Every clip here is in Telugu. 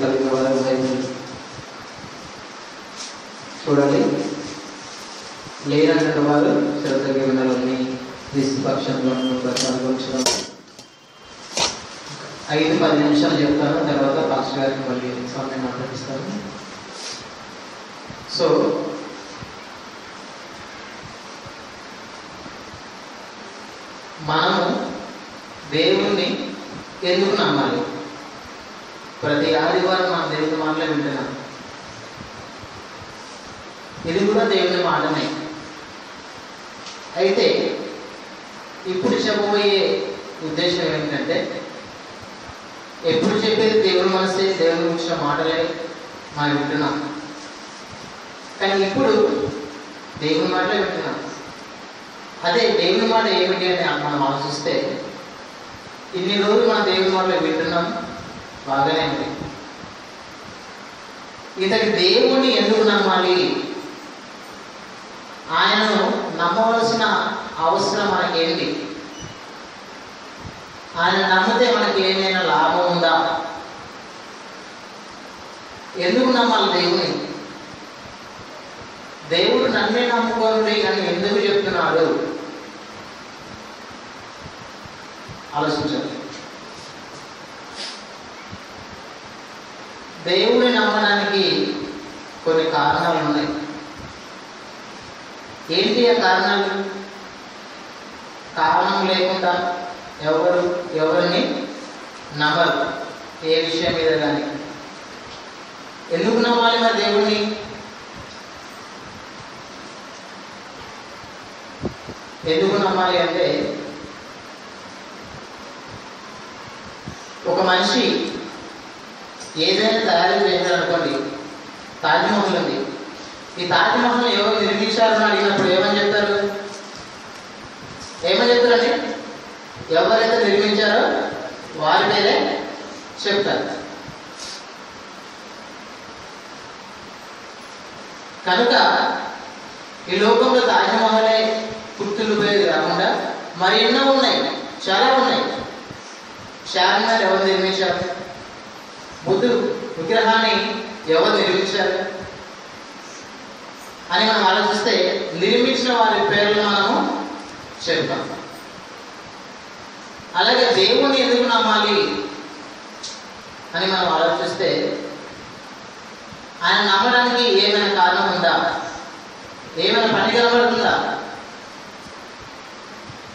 కలిగిన వారు చూడండి. లేనటువంటి వారు శ్రద్ధగా వినాలని నిష్పక్షంలో పాల్గొంచడం. 5-10 నిమిషాలు చెప్తాను, తర్వాత పాస్టర్ గారికి మళ్ళీ సమయం మాట్లాడిస్తాను. సో మనము దేవుణ్ణి ఎందుకు నమ్మాలి? ప్రతి ఆదివారం మనం దేవుని మాటలే వింటున్నాం. ఇది కూడా దేవుని మాటమే. అయితే ఇప్పుడు చెప్పబోయే ఉద్దేశం ఏమిటంటే, ఎప్పుడు చెప్పేది దేవుని మనసే, దేవుని గురించిన మాటలే మనం వింటున్నాం. కానీ ఇప్పుడు దేవుని మాటలే వింటున్నాం. అదే దేవుని మాట ఏమిటి అని మనం ఆలోచిస్తే, ఇన్ని రోజులు మనం దేవుని మాటలు వింటున్నాం, బాగానే ఉంది. ఇతడి దేవుణ్ణి ఎందుకు నమ్మాలి? ఆయనను నమ్మవలసిన అవసరం మనకేంటి? ఆయన నమ్మితే మనకి ఏమైనా లాభం ఉందా? ఎందుకు నమ్మాలి దేవుని? దేవుడు నన్నే నమ్ముకోండి అని ఎందుకు చెప్తున్నాడు? ఆలోచించండి. దేవుని నమ్మడానికి కొన్ని కారణాలు ఉన్నాయి. ఏంటి ఆ కారణాలు? కారణం లేకుండా ఎవరిని నమ్మరు, ఏ విషయం మీద కానీ. ఎందుకు నమ్మాలి మరి దేవుణ్ణి? ఎందుకు నమ్మాలి అంటే, ఒక మనిషి ఏదైనా తయారు చేయాలనుకోండి. తాజ్మహల్ ఉంది. ఈ తాజ్మహల్ ఎవరు నిర్మించారని అడిగినప్పుడు ఏమని చెప్తారు? చెప్తారండి? ఎవరైతే నిర్మించారో వారి పేరే చెప్తారు. కనుక ఈ లోకంలో తాజ్మహలే గుర్తులు పోయేది కాకుండా మరి ఎన్నో ఉన్నాయి, చాలా ఉన్నాయి. చార్మినార్ ఎవరు నిర్మించారు? బుద్ధుడు విగ్రహాన్ని ఎవరు నిర్మించారు అని మనం ఆలోచిస్తే నిర్మించిన వారి పేర్లు మనము చెప్తాం. అలాగే దేవుణ్ణి ఎందుకు నమ్మాలి అని మనం ఆలోచిస్తే, ఆయన నమ్మడానికి ఏమైనా కారణం ఉందా? ఏమైనా పని కనబడుతుందా?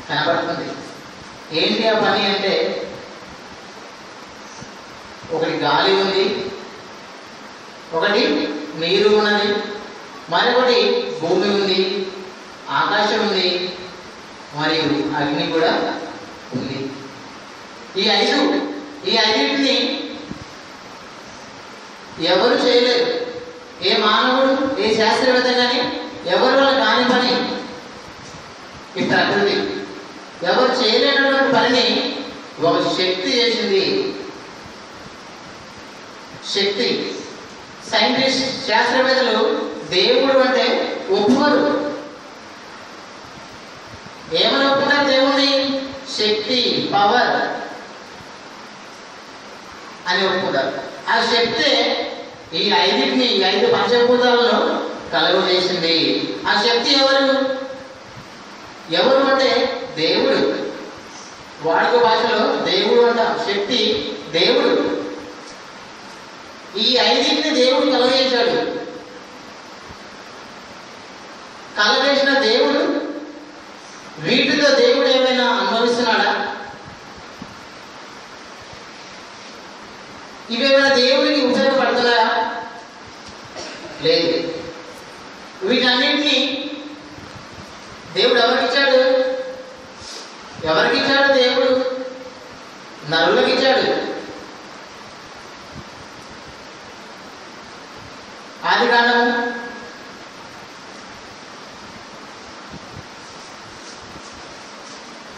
కనబడుతుంది. ఏంటి ఆ పని అంటే, ఒకటి గాలి ఉంది, ఒకటి నీరు ఉన్నది, మరొకటి భూమి ఉంది, ఆకాశం ఉంది, మరియు అగ్ని కూడా ఉంది. ఈ ఐదింటిని ఎవరు చేయలేరు. ఏ మానవుడు, ఏ శాస్త్రవేత్త కానీ ఎవరి వల్ల కాని పని ఈ ప్రకృతి. ఎవరు చేయలేనటువంటి పనిని ఒక శక్తి చేసింది. శక్తి. సైంటిస్ట్, శాస్త్రవేత్తలు దేవుడు అంటే ఒప్పుకోరు. ఏమని ఒప్పుకున్నారు దేవుణ్ణి? శక్తి, పవర్ అని ఒప్పుకుంటారు. ఆ శక్తే ఈ ఐదింటిని, ఈ 5 పంచభూతాలను కలుగజేసింది. ఆ శక్తి ఎవరు అంటే దేవుడు. వాడుక భాషలో దేవుడు అంట. శక్తి దేవుడు. ఈ 5 దేవుడు కలగజేశాడు. కలగజేసిన దేవుడు వీటితో దేవుడు ఏమైనా అనుభవిస్తున్నాడా? ఇవేమైనా దేవుడికి ఉపయోగపడుతున్నాయా? లేదు. వీటన్నింటినీ దేవుడు ఎవరికిచ్చాడు? దేవుడు నరులకిచ్చాడు. ఆదికాండము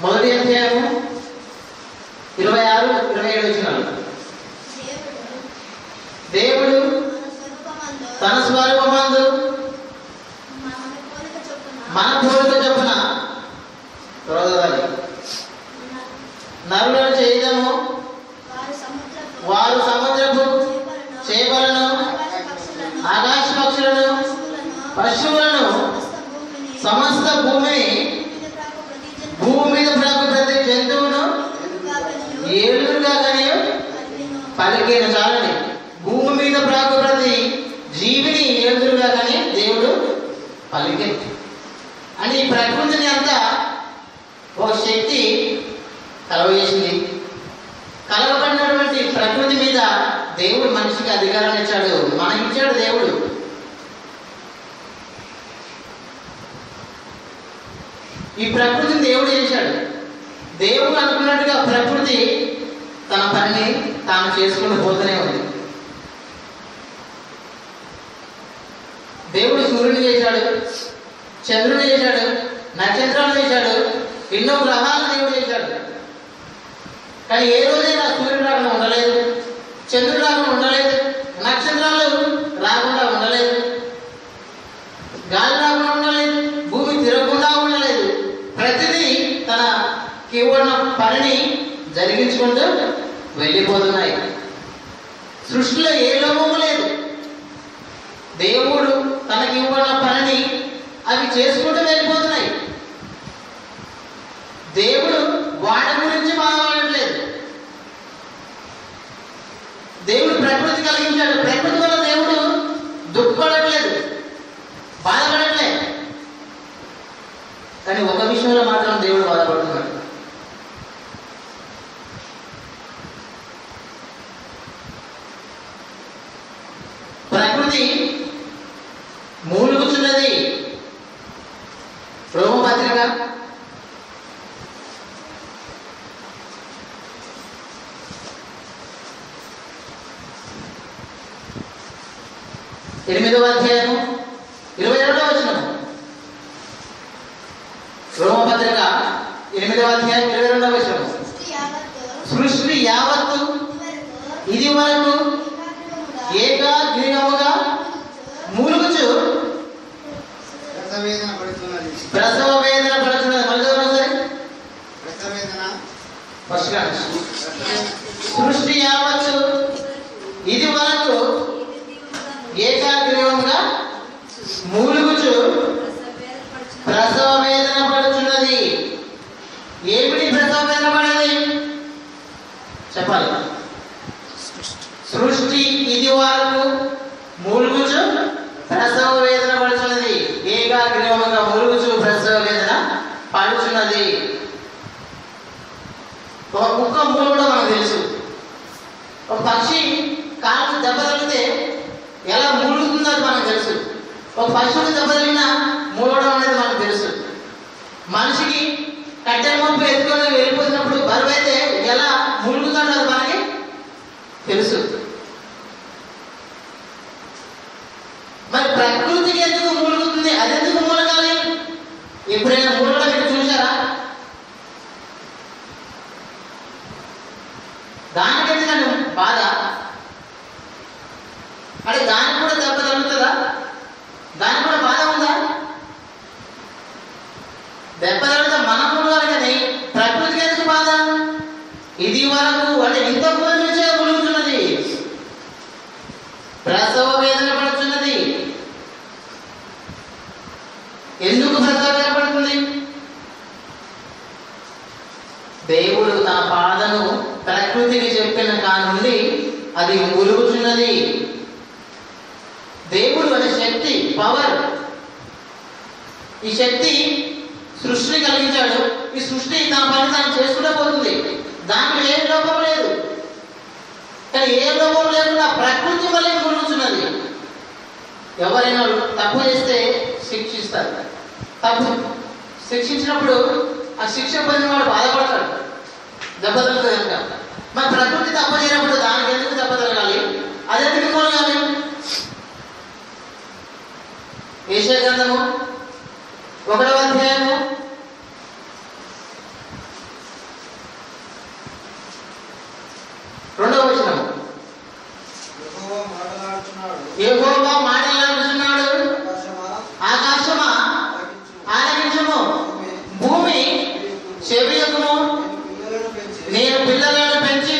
1వ అధ్యాయము 26-27 వచనాలు. దేవుడు తన స్వరూపమందు మన పోలిక చొప్పున నరులను చేయదము, వారు సముద్రపు పశువులను, సమస్త భూమిని, భూమి మీద బ్రతుకు ప్రతి జంతువును ఏలుగా కానీ పలికిన చాలని. భూమి మీద బ్రతుకు ప్రతి జీవిని ఏలుగా కానీ దేవుడు పలికి అని ఈ ప్రకృతిని అంతా ఒక శక్తి కలవజేసింది. కలవబడినటువంటి ప్రకృతి మీద దేవుడు మనిషికి అధికారాన్ని ఇచ్చాడు, మనకిచ్చాడు దేవుడు. ఈ ప్రకృతిని దేవుడు చేశాడు. దేవుడు అనుకున్నట్టుగా ప్రకృతి తన పనిని తాను చేసుకుంటూ పోతూనే ఉంది. దేవుడు సూర్యుని చేశాడు, చంద్రుని చేశాడు, నక్షత్రాలు చేశాడు, ఎన్నో గ్రహాలను దేవుడు చేశాడు. కానీ ఏ రోజైనా సూర్యుడు రాకుండా ఉండలేదు, చంద్రుడు రాకుండా ఉండలేదు, నక్షత్రాలు రాకుండా ఉండలేదు, గాలి రాకుండా ఉండలేదు, భూమి తిరగకుండా ఉండలేదు. ప్రతిదీ తనకి ఇవ్వన పనిని జరిగించుకుంటూ వెళ్ళిపోతున్నాయి. సృష్టిలో ఏ లోపము లేదు. దేవుడు తనకి ఇవ్వన పనిని అవి చేసుకుంటూ వెళ్ళిపోతున్నాయి. దేవుడు వాటి గురించి బాధపడట్లేదు. దేవుడు ప్రకృతి కలిగించాడు, ప్రకృతి వల్ల దేవుడు దుఃఖపడట్లేదు, బాధపడట్లేదు. కానీ ఒక విషయంలో మాత్రం దేవుడు బాధపడుతున్నాడు. ప్రకృతి మూలుగుతున్నది. రోమపత్రిక 8వ అధ్యాయము 22వ వచనము. రోమపత్రిక 8వ అధ్యాయం 22వ వచనము. సృష్టి యావత్తు ఇది వరకు ఏకాగ్రీవముగా మూలుగుచు ప్రసవ వేదన పడుతున్నది. సృష్టి యావత్తు ఇది వరకు ఏకాగ్రీవముగా మూలుగుచు ప్రసవ వేదన పడుతున్నది. ఏమిటి ప్రసవ వేదన పడేది చెప్పాలి. సృష్టి ఇది వరకు మూలుగుచు ప్రసవ వేదన పడుతున్నది. ఏకాగ్రీవముగా మూలుగుచు ప్రసవ వేదన పడుతున్నది. ఒక కుక్క మూలుగడం మనకు తెలుసు. ఒక పక్షి కాలు దెబ్బ తగిలితే ఎలా మూలుగుతుందో అది మనకు తెలుసు. ఒక పశువుకి దెబ్బ తగిలినా మూలవడం అనేది మనకు తెలుసు. మనిషికి కట్టెల మొప్పు ఎత్తుకొని వెళ్ళిపోతున్నప్పుడు బరువు అయితే ఎలా మూలుగుతుందో అది మనకి తెలుసు. మరి ప్రకృతికి ఎందుకు మూలుగుతుంది? అది ఎందుకు మూలగాలి? ఎప్పుడైనా మూలగడం మీరు చూసారా? దానికి ఎందుకంటే బాధ అంటే దానికి కూడా దెబ్బ తగులుతుందా? దానికి కూడా బాధ ఉందా? దెబ్బ తగిలితే మనం మూలగాలి కానీ ప్రకృతికి ఎందుకు బాధ? ఇది వరకు అంటే ఇంత నుంచే మూలుగుతున్నది, ప్రసవ వేదన పడుతున్నది. ఎందుకు ప్రసవ వేదన పడుతుంది? దేవుడు తన బాధను ప్రకృతికి చెప్పిన కానుండి అది మూలుగుతున్నది. దేవుడు అనే శక్తి, పవర్, ఈ శక్తి సృష్టిని కలిగించాడు. ఈ సృష్టి తన పని తాను చేసుకుంటూ పోతుంది. దాంట్లో ఏ లోపం లేదు. కానీ ఏ లోపం లేకుండా ప్రకృతి వల్లే మూలుగుతున్నది. ఎవరైనా తప్పు చేస్తే శిక్షిస్తారు. తప్పు శిక్షించినప్పుడు ఆ శిక్ష పొందిన వాడు బాధపడతాడు, దెబ్బ తగులుతుంది కనుక. మరి ప్రకృతి తప్పు చేయనప్పుడు దానికి ఎందుకు దెబ్బ తగలాలి? అది ఎందుకు మూలగాలి? యెషయా గ్రంథము 1వ అధ్యాయము 2వ వచనము. యెహోవా మాట్లాడుతున్నాడు, ఆకాశమా ఆలకించుము, భూమి చెవియొగ్గుము. నేను పిల్లలను పెంచి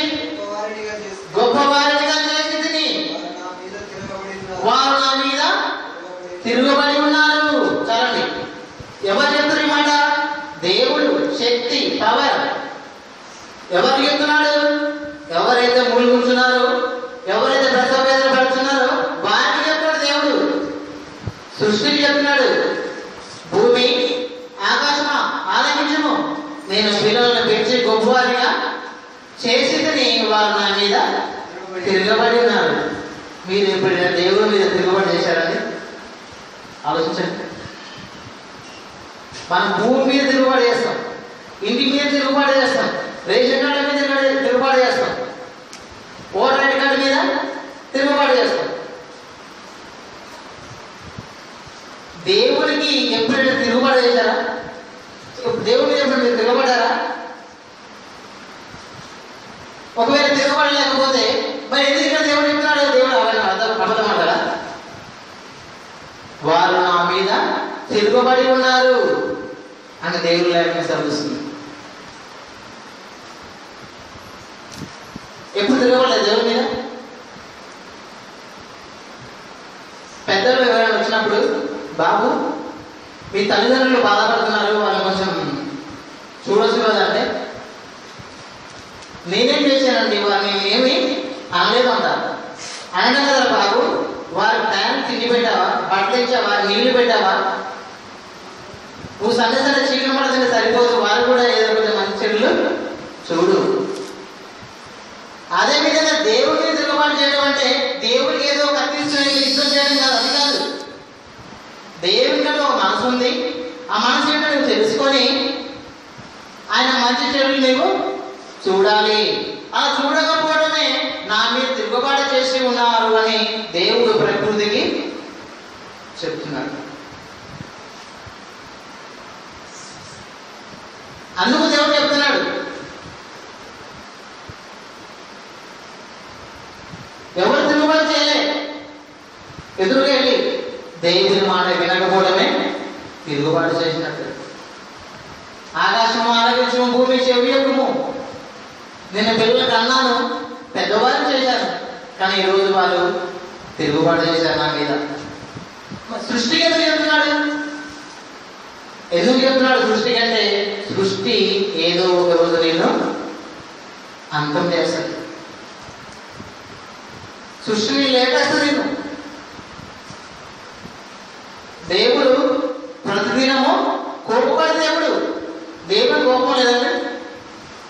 గొప్పవారినిగా చేసి తిని వారు నా మీద తిరుగుబడి ఉన్నారు. ఎవరికి చెప్తున్నాడు? ఎవరైతే మూలుగుంటున్నారో, ఎవరైతే ప్రసవ వేదన పడుతున్నారో వారికి చెప్తున్నాడు దేవుడు. సృష్టికి చెప్తున్నాడు, భూమి ఆకాశమా ఆలకించుము, నేను పిల్లలను పెంచి గొప్పవారిగా చేసిదని వారు నా మీద తిరగబడి ఉన్నారు. మీరు ఎప్పుడైనా దేవుడి మీద తిరగబడి చేశారని ఆలోచించండి. మనం భూమి మీద తిరుగుబాటు చేస్తాం, ఇంటి మీద తిరుగుబాటు చేస్తాం, రేషన్ కార్డు మీద తిరుగుబాటు చేస్తాం, ఓటర్ ఐడి కార్డు మీద తిరుగుబాటు చేస్తాం. దేవుడికి ఎప్పుడైనా తిరుగుబాటు చేశారా? దేవుడి మీద ఎప్పుడు మీరు తిరగబడ్డారా? ఒకవేళ తిరగబడి లేకపోతే మరి ఎందుకు ఇక్కడ దేవుడు చెప్తున్నాడు? దేవుడు అబద్ధం అంటారా? వారు నా మీద తిరుగుబడి ఉన్నారు అని దేవుడు లేఖనం సెలవిస్తుంది. ఎప్పుడు తిరగబడలేదు దేవుడి మీద? పెద్దలు ఎవరైనా వచ్చినప్పుడు, బాబు మీ తల్లిదండ్రులు బాధపడుతున్నారు, వాళ్ళు కొంచెం చూడొచ్చు కదంటే, నేనేం చేశానండి, వారిని ఏమి అనలేదు అంటారు. అయినా కదా బాబు, వారి టైం తిండి పెట్టావా, బట్టలు ఇచ్చావా, నీళ్లు పెట్టావా? నువ్వు సన్నసన్న చికెన్ పడుతుంటే సరిపోదు, వారు కూడా ఏదో కొంచెం మంచి చెడులు చూడు. అదేవిధంగా దేవుడిని తిరుగుబాటు చేయడం అంటే దేవుడికి ఏదో కత్తిస్తున్న యుద్ధం చేయడం కాదు, అది కాదు. దేవుడికి ఒక మనసు ఉంది, ఆ మనసు ఏంటో నువ్వు తెలుసుకొని ఆయన మంచి చెడులు నీవు చూడాలి. అలా చూడకపోవడమే నా మీద తిరుగుబాటు చేసి ఉన్నారు అని దేవుడు ప్రకృతికి చెప్తున్నాడు. అందుకు దేవుడు చెప్తున్నాడు, ఎవరు తిరుగుబాటు చేయలే, ఎదురుగా వెళ్ళి దేవుని మాట వినకపోవడమే తిరుగుబాటు చేసినట్టు. ఆకాశము ఆలకించము, భూమి చెవియొక్కము, నేను పిల్లలకు అన్నాను, పెద్దవారు చేశాను, కానీ ఈరోజు వాళ్ళు తిరుగుబాటు చేశారు నా మీద. సృష్టికి ఎందుకు చెప్తున్నాడు? ఎందుకు చెప్తున్నాడు సృష్టికి అంటే, సృష్టి ఏదో ఒక రోజు నేను అంతం చేస్తాను. సృష్టిని లేపేస్తాను నేను. దేవుడు ప్రతిదినము కోపపడే దేవుడు. దేవుడు కోపం లేదండి,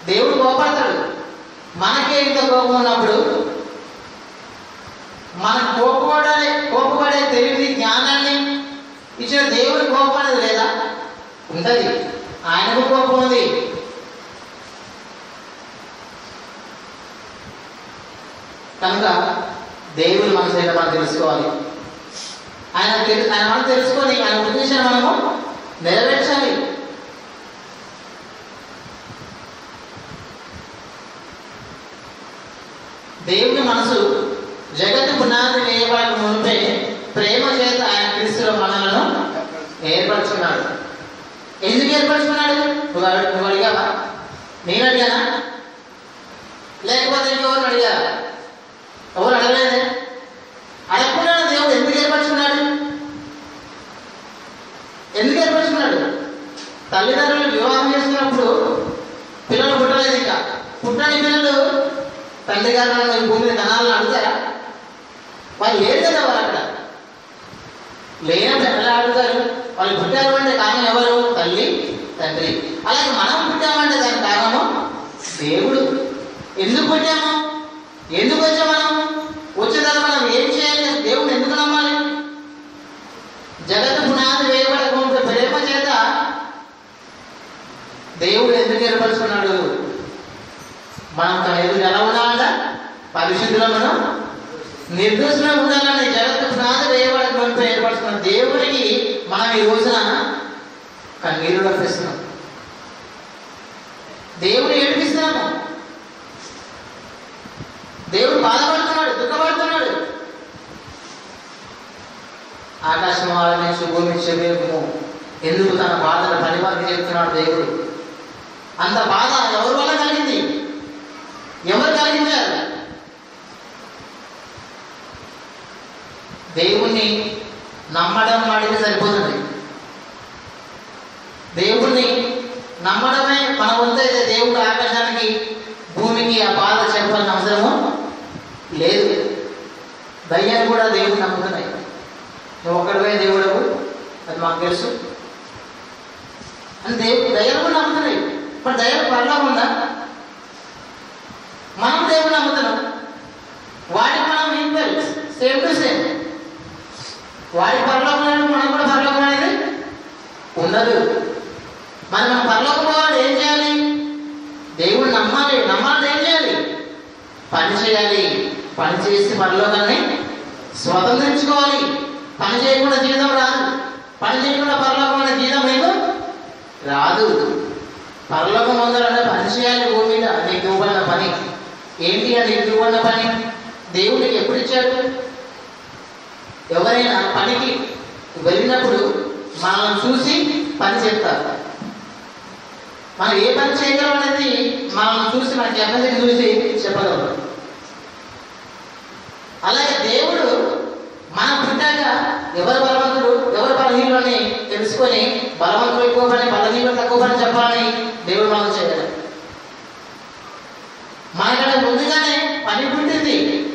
దేవుడు కోపడతాడు. మనకే ఇంత కోపం ఉన్నప్పుడు మనకు కోపపడే తెలివి జ్ఞానాన్ని ఇచ్చిన దేవుడు కోపపడేది లేదా? ఉంటుంది. ఆయనకు కోపం ఉంది. కనుక దేవుడి మనసు ఏంటో మనం తెలుసుకోవాలి. ఆయన మనం తెలుసుకొని ఆయన ఉద్దేశాన్ని మనము నెరవేర్చాలి. దేవుని మనసు జగత్తు పునాది వేయబడక ముందే ప్రేమ చేత ఆయన క్రీస్తులో మనలను ఏర్పరచుకున్నాడు. ఎందుకు ఏర్పరచుకున్నాడు? నువ్వు అడిగావా? నేను అడిగానా? లేకపోతే ఇంకెవరు అడిగారా? ఎవరు అడగలేదే. అడగకుండా దేవుడు ఎందుకు ఏర్పరచుకున్నాడు? ఎందుకు ఏర్పరచుకున్నాడు? తల్లిదండ్రులు వివాహం చేసుకున్నప్పుడు పిల్లలు పుట్టలేదు. ఇంకా పుట్టని పిల్లలు తండ్రి గారు ఈ భూమి మీద కనాలని అడుగుతారా? వాళ్ళు లేరు కదా, వాళ్ళు అక్కడ లేనప్పుడు ఎలా అడుగుతారు? వాళ్ళు పుట్టారు అంటే కారణం ఎవరు? తల్లి తండ్రి. అలాగే మనం పుట్టామంటే దానికి కారణము దేవుడు. ఎందుకు పుట్టాము? ఎందుకు వచ్చాము? మనం వచ్చేదాన్ని మనం ఏం చేయాలి? దేవుడు ఎందుకు నమ్మాలి? జగత్తు పునాది వేయబడకుండా ప్రేమ చేత దేవుడు ఎందుకు ఏర్పరుచుకున్నాడు? మనం తన ఎదురు ఎలా ఉండాలంట? పరిశుద్ధులను నిర్దోషంగా ఉండాలని జగత్తు పునాది వేయబడకుండా ఏర్పరుచుకున్న దేవుడికి మనం ఈ రోజున కన్నీరు రప్పిస్తున్నాం, దేవుడు ఏడిపిస్తున్నాము, దేవుడు బాధపడుతున్నాడు, దుఃఖపడుతున్నాడు. ఆకాశం ఆలకించు, భూమి చెవియొక్కము, ఎందుకు తన బాధను పనివారికి చెప్తున్నాడు దేవుడు. అంత బాధ ఎవరి వల్ల కలిగింది? ఎవరు కలిగించారు? దేవుణ్ణి నమ్మడం వాడికి సరిపోతుంది. దేవుణ్ణి నమ్మడమే మన వంతైతే దేవుడు ఆకాశానికి దయ్యాలు కూడా దేవుడు నమ్ముతున్నాయి. నువ్వు ఒక్కడివే దేవుడవు, అది మాకు తెలుసు అని దయ్యాలు కూడా నమ్ముతున్నాయి. ఇప్పుడు దయ్యాలు పరలోకం ఉందా? మనం దేవుడు నమ్ముతున్నాం, వాడికి మనం ఈక్వల్, సేమ్ టు సేమ్. వాడి పరలోకం అనేది మనం కూడా పరలోకం అనేది ఉండదు. మరి మనం పరలోకం పోవాలి, ఏం చేయాలి? దేవుడు నమ్మాలి. నమ్మాలంటే ఏం చేయాలి? పని చేయాలి. పని చేసి పరలోకాన్ని స్వతంత్రించుకోవాలి. పని చేయకుండా జీవితం రాదు. పని చేయకుండా పరలోకం అనే జీవితం నీకు రాదు. పరలోకం పొందాలంటే పని చేయాలి. భూమి మీద నీకు ఇవ్వబడిన పని ఏంటి? అని నీకు ఇవ్వబడిన పని దేవుడికి ఎప్పుడు ఇచ్చాడు? ఎవరైనా పనికి వెళ్ళినప్పుడు మనల్ని చూసి పని చేస్తారు. మనం ఏ పని చేయగలం అనేది మనల్ని చూసి, మన కెపాసిటీని చూసి చెప్పగలరు. అలాగే దేవుడు మనం పుట్టాక ఎవరు బలవంతుడు, ఎవరు బలహీనులు అని తెలుసుకొని బలవంతుడు ఎక్కువ పని, బలహీనులు తక్కువ పని చెప్పాలని దేవుడు మనం చేయగలరు. మనకంటే ముందుగానే పని పుట్టింది.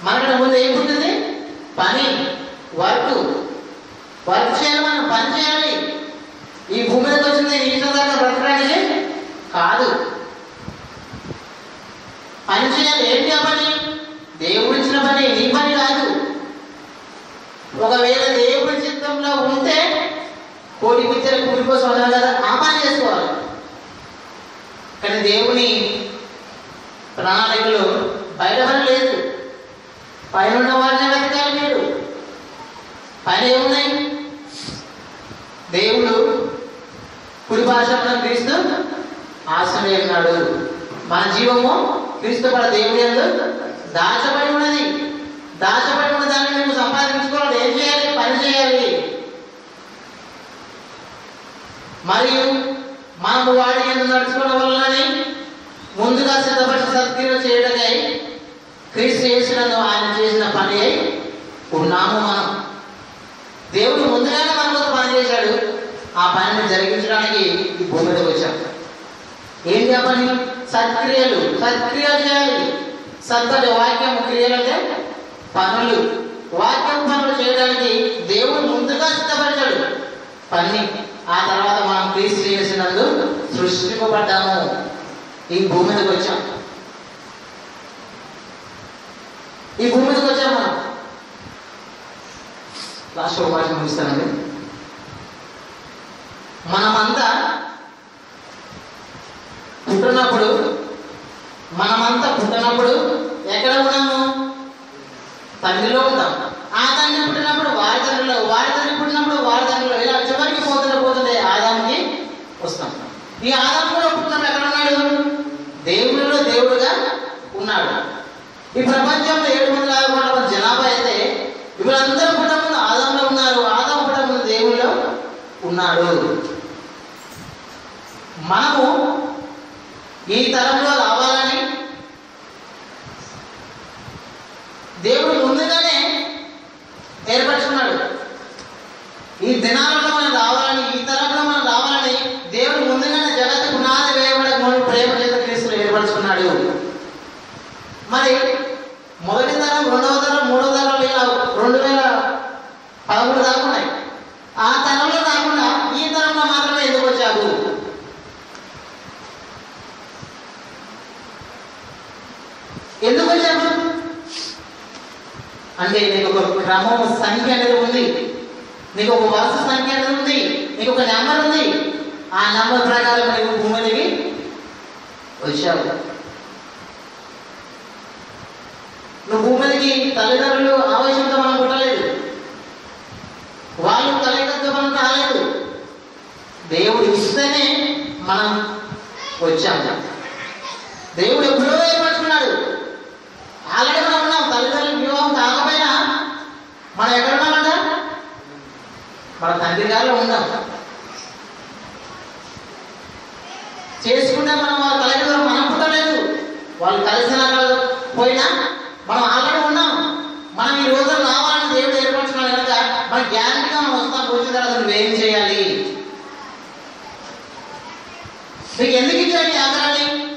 మనకంటే ముందు ఏం పుట్టింది? పని, వర్క్ చేయాలి. మనం పని చేయాలి. ఈ భూమి మీదకి వచ్చింది ఈ సందర్భంగా బ్రతకడానికి కాదు, పని చేయాలి. ఏంటి ఆ పని? దేవుడు ఇచ్చిన పని, నీ పని కాదు. ఒకవేళ దేవుడి చిత్తంలో ఉంటే కోడి పిచ్చల కూడి కోసం అన్నారు కదా, ఆ పని చేసుకోవాలి. కానీ దేవుని ప్రణాళికలు బయట పని లేదు. పైన ఉన్న వారిని వెతకాలి. మీరు పైన ఏమున్నాయి? దేవుడు కుడి భాషలో క్రీస్తు ఆశ్రయ ఉన్నాడు. మన జీవము క్రీస్తు పడ దేవుడి దాచబడి ఉన్నది. దాచబడి ఉన్న దాన్ని మేము సంపాదించుకోవాలి. ఏం చేయాలి? పని చేయాలి. మరియు మనము వాడి ఎందుకు నడుచుకోవడం వలనని ముందుగా సిద్ధపడిన సత్క్రియలు చేయడమై క్రీస్తు చేసినందు ఆయన చేసిన పని అయి ఉన్నాము. మనం దేవుడు ముందుగానే మన కోసం పని చేశాడు. ఆ పనిని జరిగించడానికి ఈ భూమి మీదకి వచ్చాం. ఏంటి ఆ పని? సత్క్రియలు చేయాలి. సత్పని వాక్యం, క్రియలు అంటే పనులు. వాక్యం పనులు చేయడానికి దేవుడు ముందుగా సిద్ధపరిచాడు పని. ఆ తర్వాత మనం క్రీస్తు చేసినందు సృష్టింపబడ్డాము. ఈ భూమి మీదకి వచ్చాం. ఈ భూమి మీదకి వచ్చాం మనం. లాస్ట్ ఒక మాట ముగిస్తానండి. మనమంతా పుట్టినప్పుడు ఎక్కడ ఉన్నాము? తండ్రిలో ఉంటాం. ఆ తండ్రి పుట్టినప్పుడు వారి తండ్రిలో, వారి తండ్రి పుట్టినప్పుడు వారి తండ్రిలో, ఇలా చివరికి పోతుంటే ఆదాముకి వస్తాం. ఈ ఆదాము కూడా పుట్టినప్పుడు ఎక్కడ ఉన్నాడు? దేవుడిలో దేవుడుగా ఉన్నాడు. ఈ ప్రపంచంలో 750 కోట్ల జనాభా అయితే వీళ్ళందరూ పుట్టముందు ఆదాములో ఉన్నారు. ఆదాము పుట్టముందు దేవుడిలో ఉన్నాడు. మనము ఈ తరంలో రావాలని దేవుడు ముందుగానే ఏర్పరచుకున్నాడు. ఈ దినాలలో మనం రావాలని, ఈ తరంలో మనం రావాలని దేవుడు ముందుగానే జగత్తు పునాది వేయబడే ప్రేమ చేత క్రీస్తులు ఏర్పరచుకున్నాడు. మరి మొదటి తరం, రెండవ తరం, మూడవ తరం ఇలా 2013 దాకా ఉన్నాయి. ఆ తరంలో కాకుండా ఈ తరంలో మాత్రమే ఎందుకు వచ్చావు? ఎందుకు వచ్చావు అంటే నీకు ఒక క్రమం, సంఖ్య అనేది ఉంది. నీకు ఒక వరుస సంఖ్య అనేది ఉంది. నీకు ఒక నెంబర్ ఉంది. ఆ నెంబర్ ప్రకారం నీకు భూమి మీదకి వచ్చావు. నువ్వు భూమి మీదకి తల్లిదండ్రులు ఆవేశంతో మనం పుట్టలేదు. వాళ్ళు తల్లిదండ్రులతో మనం రాలేదు. దేవుడు ఇస్తేనే మనం వచ్చాము. దేవుడు ఎప్పుడో ఏర్పరచుకున్నాడు. ఆల్రెడీ మనం ఉన్నాం. తల్లిదండ్రులు వివాహం కాకపోయినా మనం ఎక్కడ ఉన్నామంట? మన తండ్రి గారిలో ఉన్నాం. చేసుకుంటే మనం వాళ్ళ తల్లిదండ్రులు మనం పుట్టలేదు. వాళ్ళు కలిసిన పోయినా మనం ఆల్రెడీ ఉన్నాం. మనం ఈ రోజు రావాలని దేవుడు ఏర్పరచుకున్నాడు కనుక మన గ్యారంటీగా మనం వస్తాం. వచ్చిన తర్వాత నువ్వేం చేయాలి? నీకు ఎందుకు ఇచ్చాడు ఆదరాన్ని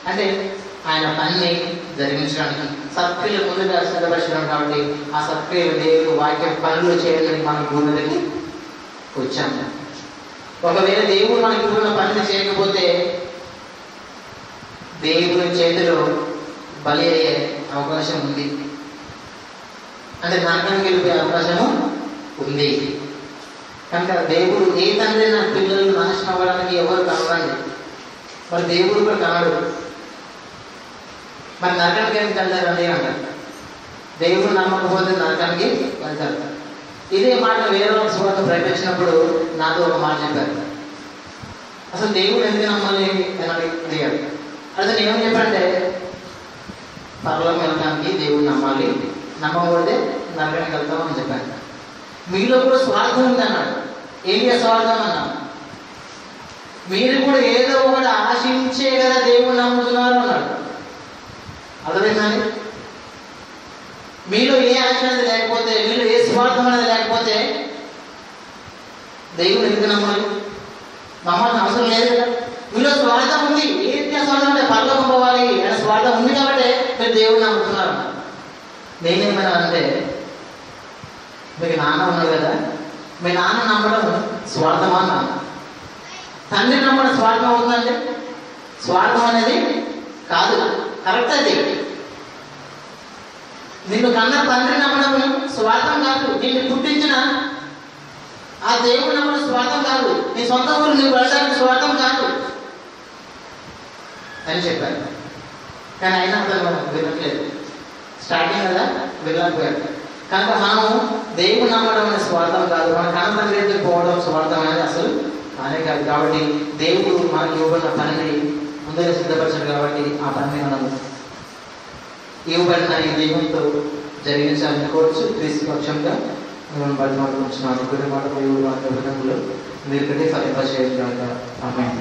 అంటే ఆయన పని జరిగించడానికి సత్క్రియలు ముందుగా సిద్ధపరచడం. కాబట్టి ఆ సత్క్రియలు దేవుడు వాక్య పనులు చేయడానికి మన భూమికి వచ్చాము. ఒకవేళ దేవుడు మనకి ఉన్న పనులు చేయకపోతే దేవుని చేతిలో బలి అయ్యే అవకాశం ఉంది, అంటే నరకానికి వెళ్ళిపోయే అవకాశము ఉంది. కనుక దేవుడు ఏ తండ్రి నా పిల్లలు నాశనం అవ్వడానికి ఎవరు కనరండి, మరి దేవుడు కూడా కనడు. మరి నరకానికి ఎందుకు వెళ్తారండి అంటారు. దేవుడు నమ్మకపోతే నరకానికి వెళ్తారు. ఇదే మాట వేరే వాళ్ళ సువార్త ప్రకటించినప్పుడు నాతో ఒక మాట చెప్పారు. అసలు దేవుడు ఎందుకు నమ్మాలి అని అడిగారు. అదే నేనేం చెప్పంటే పరలోకం వెళ్ళడానికి దేవుడు నమ్మాలి, నమ్మకపోతే నరకానికి వెళ్తామని చెప్పాను. మీలో కూడా స్వార్థం ఉంది అన్నాడు. ఏంటి స్వార్థం అన్నాడు? మీరు కూడా ఏదో ఒకటి ఆశించే కదా దేవుడు నమ్ముతున్నారు అన్నాడు. అర్థమైందండి? మీలో ఏ ఆశ అనేది లేకపోతే, మీలో ఏ స్వార్థం అనేది లేకపోతే దేవుడు ఎందుకు నమ్మాలి? నమ్మాల్సిన అవసరం లేదు కదా. మీలో స్వార్థం ఉంది. ఏంటి ఆ స్వార్థం అంటే పరలోకం పోవాలి అనే స్వార్థం ఉంది కాబట్టి మీరు దేవుడు నమ్ముతున్నారు. నేనేమైనా అంటే మీకు నాన్న ఉన్నారు కదా, మీ నాన్న నమ్మడం స్వార్థమా నాన్న? తండ్రి నమ్మడం స్వార్థం అవుతుందంటే స్వార్థం అనేది కాదు, కరెక్ట్. అది నిన్ను కన్న తండ్రి నమ్మడం స్వార్థం కాదు. నిన్ను పుట్టించిన ఆ దేవుడు నమ్మడం స్వార్థం కాదు. నీ సొంత ఊరు నువ్వు వెళ్ళడానికి స్వార్థం కాదు అని చెప్పారు. కానీ అయినా అతను వినట్లేదు. స్టార్టింగ్ కదా వెళ్ళకపోయాడు. కనుక మనము దేవుడు నమ్మడం అనే స్వార్థం కాదు, మన కన్న తండ్రి దగ్గరికి పోవడం స్వార్థం అనేది అసలు అనే కాదు. కాబట్టి దేవుడు మనకి ఇవ్వబడిన పనిని ముందుగా సిద్ధపరచాడు. కాబట్టి ఆ పనిని మనము ఇవ్వబడిన ఈ దేవునితో జరిగించాలని కోర్చు క్రీస్తు పక్షంగా మనం బట్టి మాట్లాడుతున్నాను. గురి మాట దేవుడు మాట విధములు మీరు ఫలింప చేయాలి. ఆమేన్.